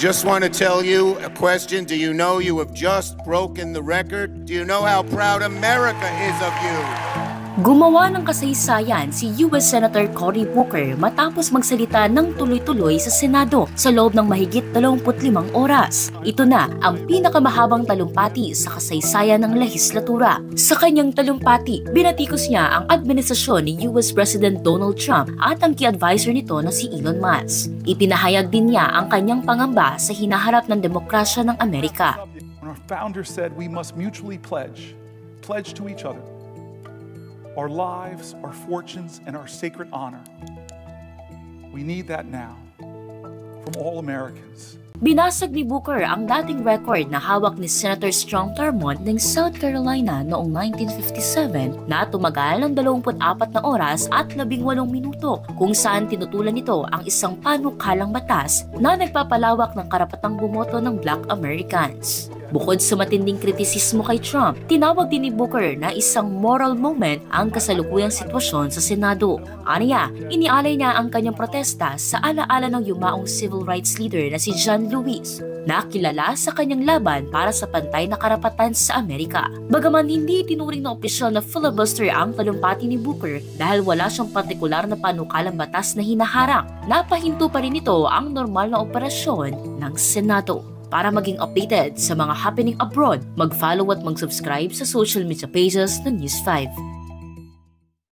Just want to tell you a question. Do you know you have just broken the record? Do you know how proud America is of you? Gumawa ng kasaysayan si US Senator Cory Booker matapos magsalita ng tuloy-tuloy sa Senado sa loob ng mahigit 25 oras. Ito na ang pinakamahabang talumpati sa kasaysayan ng lehislatura. Sa kanyang talumpati, binatikos niya ang administrasyon ni US President Donald Trump at ang key advisor nito na si Elon Musk. Ipinahayag din niya ang kanyang pangamba sa hinaharap ng demokrasya ng Amerika. Our founder said we must mutually pledge to each other our lives, our fortunes, and our sacred honor. We need that now from all Americans. Binasag ni Booker ang dating record na hawak ni Senator Strom Thurmond ng South Carolina noong 1957 na tumagal ng 24 na oras at 18 minuto kung saan tinutulan nito ang isang panukalang batas na nagpapalawak ng karapatang bumoto ng Black Americans. Bukod sa matinding kritisismo kay Trump, tinawag din ni Booker na isang moral moment ang kasalukuyang sitwasyon sa Senado. Aniya, inialay niya ang kanyang protesta sa alaala ng yumaong civil rights leader na si John Lewis, na kilala sa kanyang laban para sa pantay na karapatan sa Amerika. Bagaman hindi tinuring na opisyal na filibuster ang talumpati ni Booker dahil wala siyang partikular na panukalang batas na hinaharang, napahinto pa rin ito ang normal na operasyon ng Senado. Para maging updated sa mga happening abroad, mag-follow at mag-subscribe sa social media pages ng News 5.